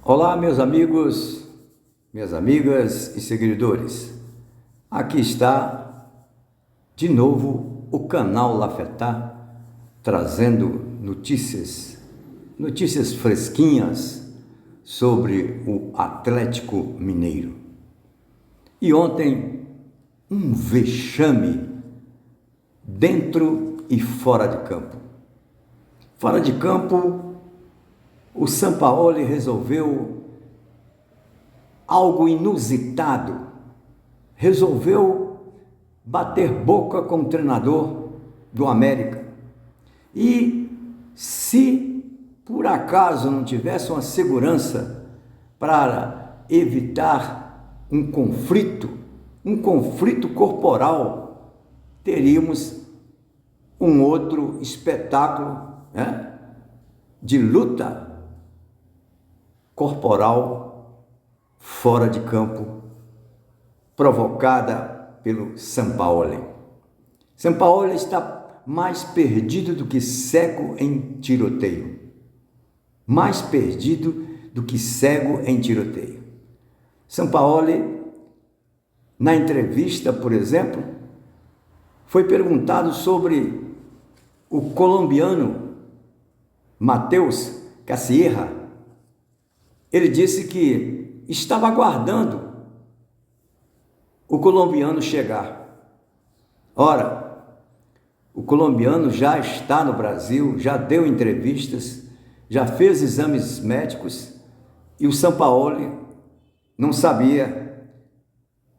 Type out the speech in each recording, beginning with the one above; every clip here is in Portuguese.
Olá, meus amigos, minhas amigas e seguidores. Aqui está de novo o canal Lafetá trazendo notícias fresquinhas sobre o Atlético Mineiro. E ontem um vexame dentro e fora de campo. Fora de campo, o Sampaoli resolveu algo inusitado, resolveu bater boca com o treinador do América. E se por acaso não tivesse uma segurança para evitar um conflito corporal, teríamos um outro espetáculo, de luta corporal fora de campo, provocada pelo Sampaoli. Sampaoli está mais perdido do que cego em tiroteio. Mais perdido do que cego em tiroteio. Sampaoli, na entrevista, por exemplo, foi perguntado sobre o colombiano Matheus Castilleja. Ele disse que estava aguardando o colombiano chegar. Ora, o colombiano já está no Brasil, já deu entrevistas, já fez exames médicos e o Sampaoli não sabia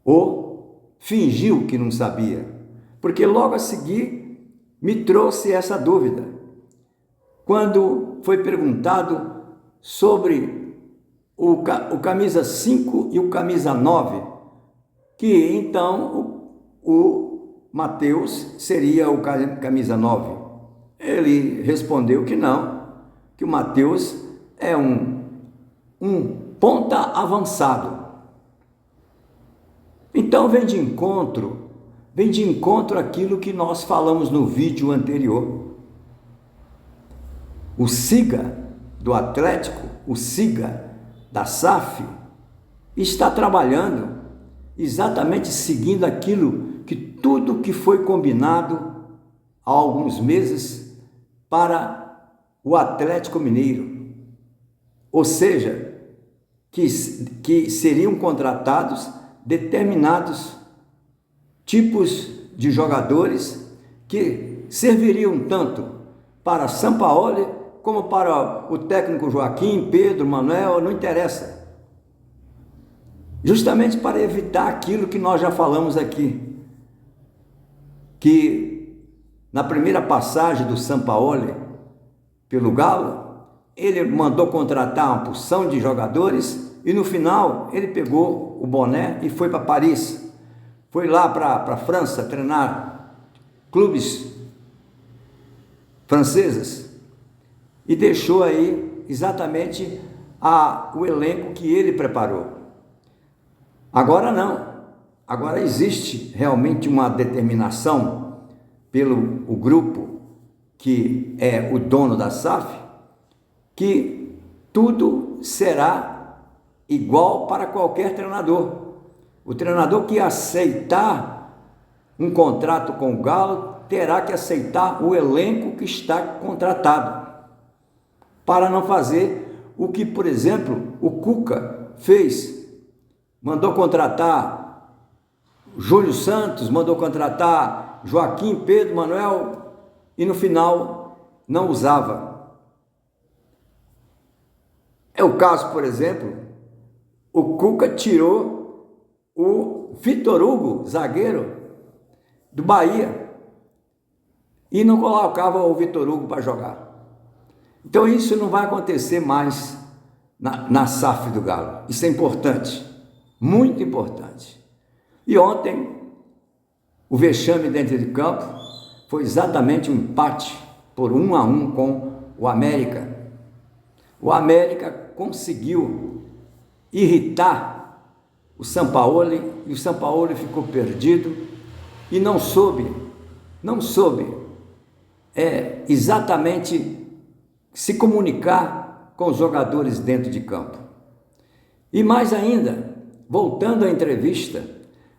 ou fingiu que não sabia, porque logo a seguir me trouxe essa dúvida. Quando foi perguntado sobre o camisa 5 e o camisa 9, que então o Matheus seria o camisa 9. Ele respondeu que não, que o Matheus é um ponta avançado. Então vem de encontro aquilo que nós falamos no vídeo anterior. O Siga do Atlético, o Siga da SAF, está trabalhando exatamente seguindo aquilo que tudo que foi combinado há alguns meses para o Atlético Mineiro. Ou seja, que seriam contratados determinados tipos de jogadores que serviriam tanto para Sampaoli como para o técnico Joaquim, Pedro, Manuel, não interessa. Justamente para evitar aquilo que nós já falamos aqui, que na primeira passagem do Sampaoli pelo Galo, ele mandou contratar uma porção de jogadores e no final ele pegou o boné e foi para Paris. Foi lá para a França treinar clubes franceses. E deixou aí exatamente o elenco que ele preparou. Agora não. Agora existe realmente uma determinação pelo o grupo que é o dono da SAF, que tudo será igual para qualquer treinador. O treinador que aceitar um contrato com o Galo terá que aceitar o elenco que está contratado, para não fazer o que, por exemplo, o Cuca fez. Mandou contratar Júlio Santos, mandou contratar Joaquim, Pedro, Manuel, e no final não usava. É o caso, por exemplo, o Cuca tirou o Vitor Hugo, zagueiro do Bahia, e não colocava o Vitor Hugo para jogar. Então isso não vai acontecer mais na SAF do Galo. Isso é importante, muito importante. E ontem, o vexame dentro de campo foi exatamente um empate por 1-1 com o América. O América conseguiu irritar o Sampaoli e o Sampaoli ficou perdido e não soube exatamente se comunicar com os jogadores dentro de campo. E mais ainda, voltando à entrevista,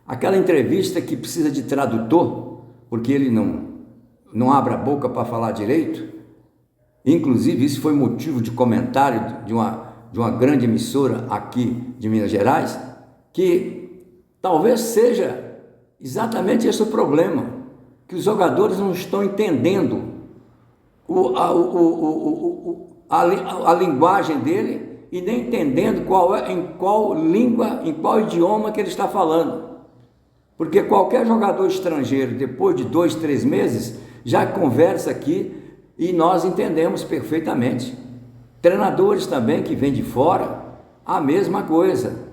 aquela entrevista que precisa de tradutor, porque ele não abre a boca para falar direito. Inclusive, isso foi motivo de comentário de uma grande emissora aqui de Minas Gerais, que talvez seja exatamente esse o problema, que os jogadores não estão entendendo a linguagem dele e nem entendendo em qual língua, em qual idioma que ele está falando. Porque qualquer jogador estrangeiro, depois de 2, 3 meses, já conversa aqui e nós entendemos perfeitamente. Treinadores também que vêm de fora, a mesma coisa,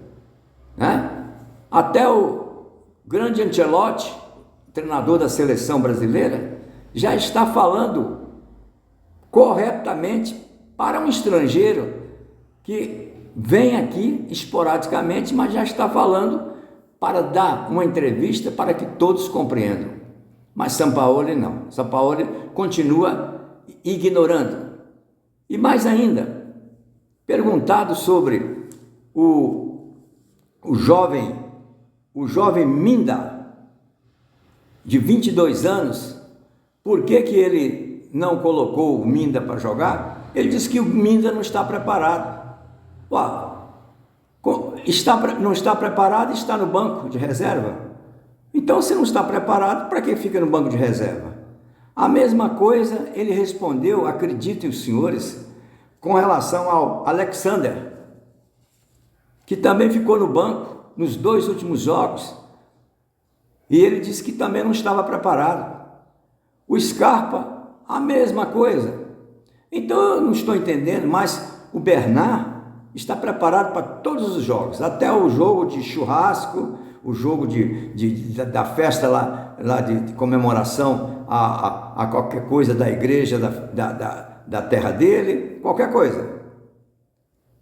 né? Até o grande Ancelotti, treinador da seleção brasileira, já está falando corretamente para um estrangeiro que vem aqui esporadicamente, mas já está falando para dar uma entrevista para que todos compreendam. Mas Sampaoli não. Sampaoli continua ignorando. E mais ainda, perguntado sobre o jovem Minda, de 22 anos, por que ele não colocou o Minda para jogar? Ele disse que o Minda não está preparado. Não está preparado e está no banco de reserva. Então, se não está preparado, para que fica no banco de reserva? A mesma coisa ele respondeu, acreditem os senhores, com relação ao Alexander, que também ficou no banco nos 2 últimos jogos, e ele disse que também não estava preparado. O Scarpa, a mesma coisa. Então eu não estou entendendo, mas o Bernard está preparado para todos os jogos, até o jogo de churrasco, o jogo da festa lá de comemoração a qualquer coisa da igreja, da terra dele, qualquer coisa.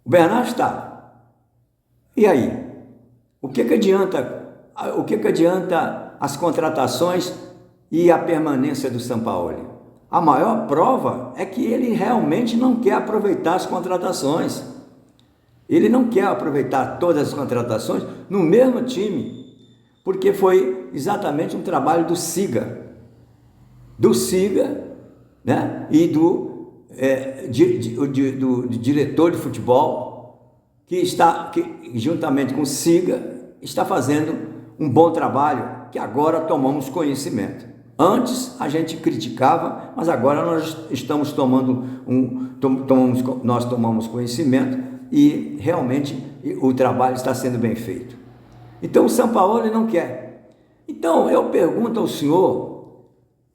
O Bernard está. E aí? O que adianta as contratações e a permanência do Sampaoli? A maior prova é que ele realmente não quer aproveitar as contratações. Ele não quer aproveitar todas as contratações no mesmo time, porque foi exatamente um trabalho do Siga, né? E do diretor de futebol, que juntamente com o Siga, está fazendo um bom trabalho, que agora tomamos conhecimento. Antes a gente criticava, mas agora nós estamos tomamos conhecimento e realmente o trabalho está sendo bem feito. Então o Sampaoli não quer. Então eu pergunto ao senhor,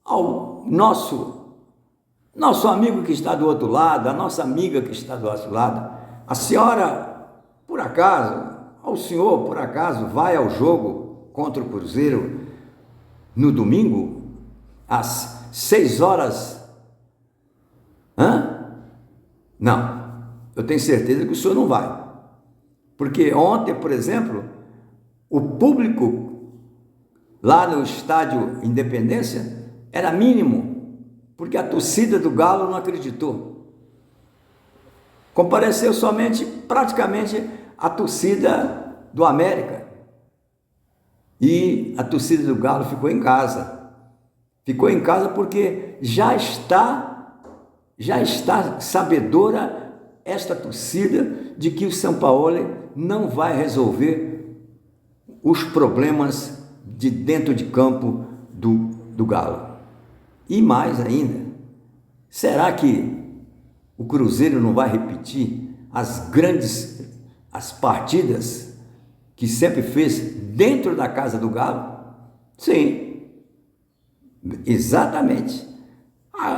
ao nosso amigo que está do outro lado, a nossa amiga que está do outro lado, a senhora, por acaso, o senhor, por acaso, vai ao jogo contra o Cruzeiro no domingo, às 6 horas? Não. Eu tenho certeza que o senhor não vai. Porque ontem, por exemplo, o público lá no estádio Independência era mínimo, porque a torcida do Galo não acreditou. Compareceu praticamente a torcida do América. E a torcida do Galo ficou em casa. Ficou em casa porque já está sabedora esta torcida de que o Sampaoli não vai resolver os problemas de dentro de campo do Galo. E mais ainda, será que o Cruzeiro não vai repetir as partidas que sempre fez dentro da casa do Galo? Sim, exatamente.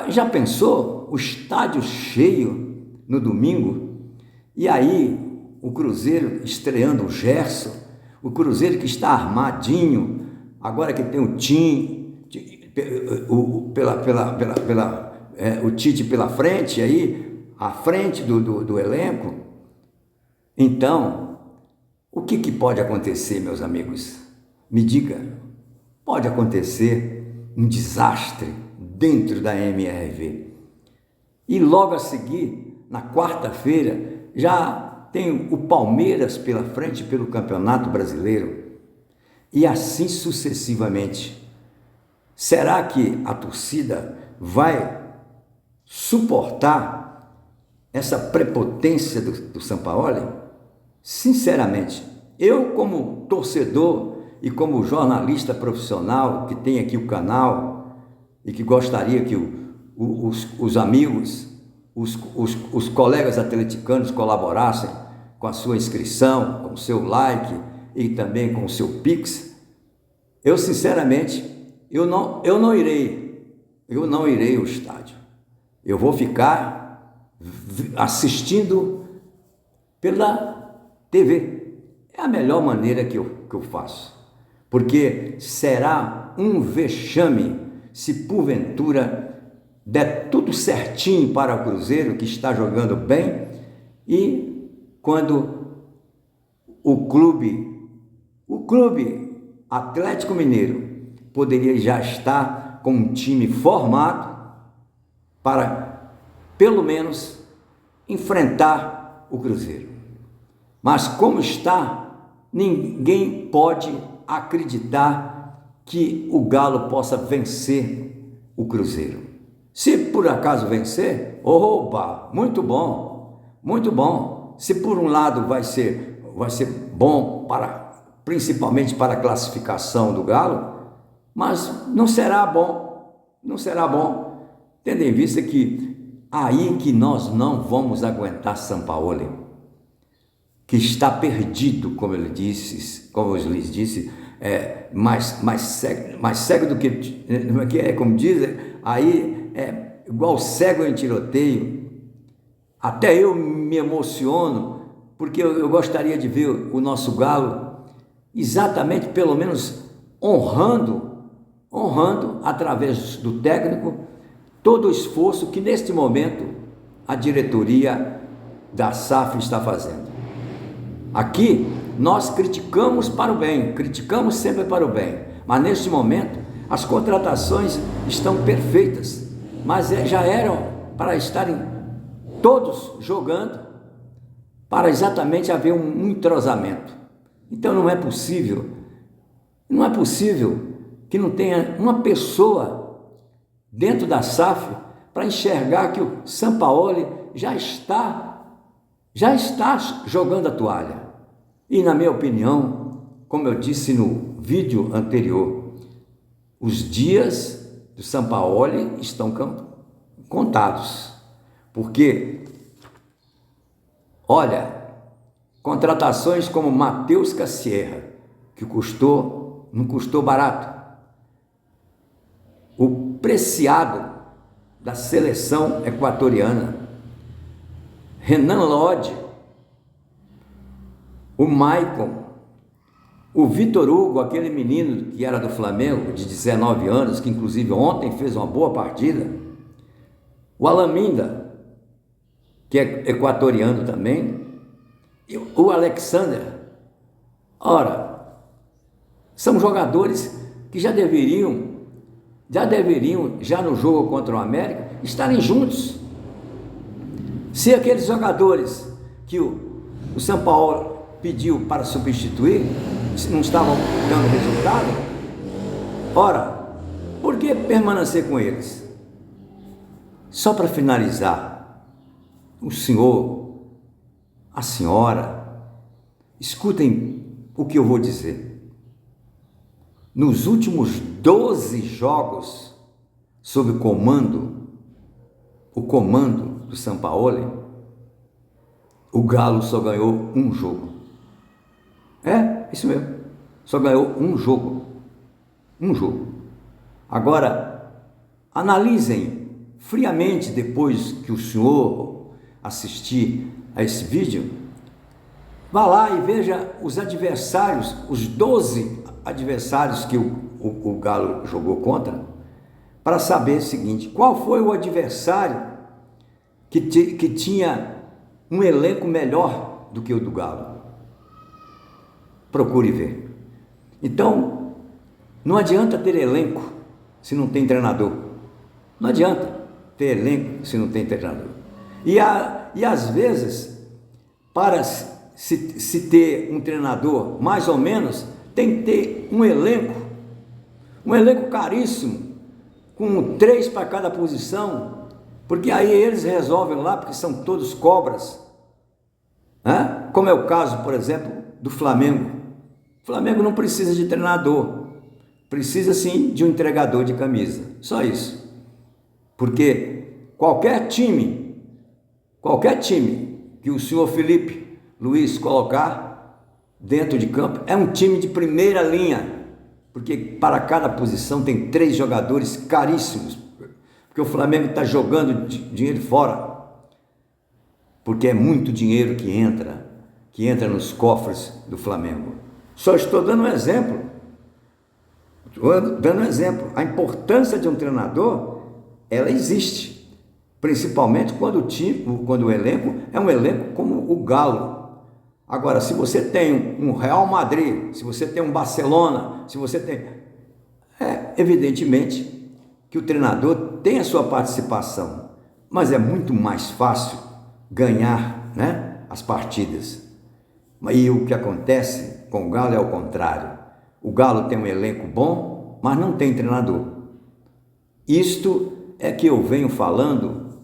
Já pensou o estádio cheio no domingo, e aí o Cruzeiro estreando o Gerson, o Cruzeiro que está armadinho, agora que tem o Tim, o Tite pela frente, aí, à frente do elenco. Então, o que pode acontecer, meus amigos? Me diga, pode acontecer um desastre dentro da MRV. E logo a seguir, na quarta-feira, já tem o Palmeiras pela frente pelo Campeonato Brasileiro, e assim sucessivamente. Será que a torcida vai suportar essa prepotência do Sampaoli? Sinceramente, eu como torcedor e como jornalista profissional que tem aqui o canal e que gostaria que os amigos, os colegas atleticanos colaborassem com a sua inscrição, com o seu like e também com o seu Pix, eu sinceramente, eu não irei ao estádio. Eu vou ficar assistindo pela TV. É a melhor maneira que eu faço. Porque será um vexame se porventura der tudo certinho para o Cruzeiro, que está jogando bem, e quando o clube Atlético Mineiro poderia já estar com um time formado para, pelo menos, enfrentar o Cruzeiro. Mas como está, ninguém pode acreditar que o Galo possa vencer o Cruzeiro. Se por acaso vencer, opa, muito bom, muito bom. Se por um lado vai ser bom principalmente para a classificação do Galo, mas não será bom, tendo em vista que aí que nós não vamos aguentar Sampaoli, que está perdido, como eu lhes disse, mais cego do que como dizem, aí é igual cego em tiroteio. Até eu me emociono, porque eu gostaria de ver o nosso Galo exatamente, pelo menos, honrando através do técnico todo o esforço que neste momento a diretoria da SAF está fazendo. Aqui nós criticamos para o bem, criticamos sempre para o bem, mas neste momento as contratações estão perfeitas, mas já eram para estarem todos jogando, para exatamente haver um entrosamento. Então não é possível que não tenha uma pessoa dentro da SAF para enxergar que o Sampaoli já está jogando a toalha. E na minha opinião, como eu disse no vídeo anterior, os dias do Sampaoli estão contados, porque, olha, contratações como Matheus Cassierra, que não custou barato, o Preciado da seleção equatoriana, Renan Lodge, o Maicon, o Vitor Hugo, aquele menino que era do Flamengo, de 19 anos, que inclusive ontem fez uma boa partida, o Alaminda, que é equatoriano também, e o Alexander. Ora, são jogadores que já deveriam, no jogo contra o América, estarem juntos. Se aqueles jogadores que o São Paulo pediu para substituir não estavam dando resultado, ora, por que permanecer com eles? Só para finalizar, o senhor, a senhora, escutem o que eu vou dizer. Nos últimos 12 jogos sob o comando do Sampaoli, o Galo só ganhou um jogo. Isso mesmo, só ganhou um jogo. Agora, analisem friamente depois que o senhor assistir a esse vídeo, vá lá e veja os adversários, os 12 adversários que o Galo jogou contra, para saber o seguinte: qual foi o adversário que tinha um elenco melhor do que o do Galo? Procure ver. Então, não adianta ter elenco se não tem treinador. Não adianta ter elenco se não tem treinador. E às vezes, para se ter um treinador mais ou menos, tem que ter um elenco caríssimo, com 3 para cada posição, porque aí eles resolvem lá, porque são todos cobras, né? Como é o caso, por exemplo, do Flamengo. O Flamengo não precisa de treinador, precisa sim de um entregador de camisa, só isso. Porque qualquer time que o senhor Felipe Luiz colocar dentro de campo é um time de primeira linha, porque para cada posição tem 3 jogadores caríssimos, porque o Flamengo está jogando dinheiro fora, porque é muito dinheiro que entra nos cofres do Flamengo. Só estou dando um exemplo, a importância de um treinador, ela existe, principalmente quando o elenco é um elenco como o Galo. Agora, se você tem um Real Madrid, se você tem um Barcelona, se você tem... evidentemente que o treinador tem a sua participação, mas é muito mais fácil ganhar, né, as partidas. E o que acontece com o Galo é o contrário. O Galo tem um elenco bom, mas não tem treinador. Isto é que eu venho falando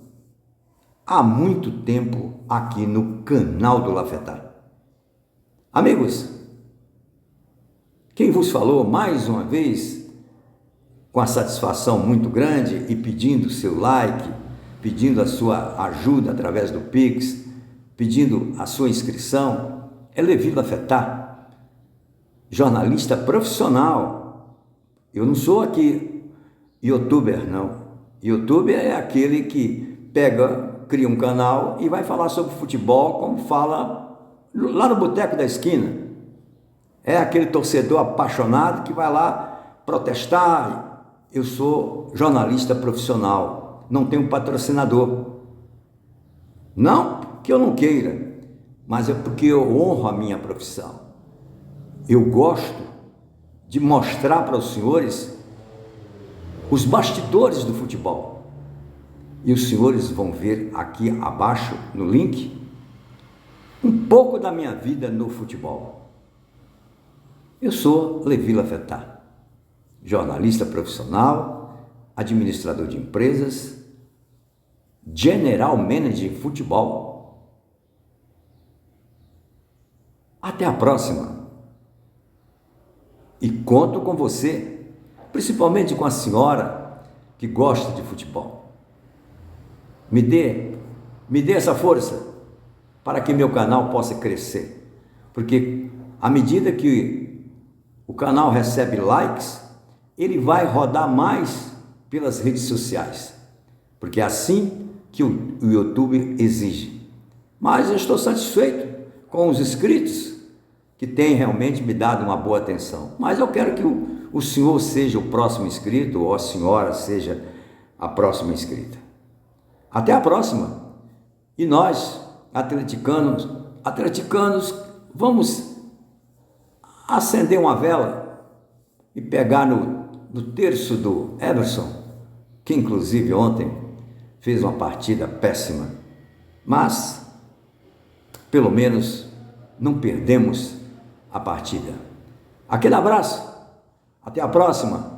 há muito tempo aqui no canal do Lafetá. Amigos, quem vos falou mais uma vez, com a satisfação muito grande e pedindo seu like, pedindo a sua ajuda através do Pix, pedindo a sua inscrição, é Levi Lafetá, jornalista profissional. Eu não sou aqui youtuber, não. Youtuber é aquele que cria um canal e vai falar sobre futebol como fala lá no boteco da esquina. É aquele torcedor apaixonado que vai lá protestar. Eu sou jornalista profissional, não tenho patrocinador. Não que eu não queira, mas é porque eu honro a minha profissão. Eu gosto de mostrar para os senhores os bastidores do futebol. E os senhores vão ver aqui abaixo no link um pouco da minha vida no futebol. Eu sou Levi Lafetá, jornalista profissional, administrador de empresas, general manager de futebol. Até a próxima. E conto com você, principalmente com a senhora que gosta de futebol. Me dê essa força para que meu canal possa crescer, porque à medida que o canal recebe likes, ele vai rodar mais pelas redes sociais, porque é assim que o YouTube exige. Mas eu estou satisfeito com os inscritos que têm realmente me dado uma boa atenção, mas eu quero que o senhor seja o próximo inscrito, ou a senhora seja a próxima inscrita. Até a próxima. E nós, atleticanos, vamos acender uma vela e pegar no terço do Everson, que inclusive ontem fez uma partida péssima, mas pelo menos não perdemos a partida. Aquele abraço, até a próxima.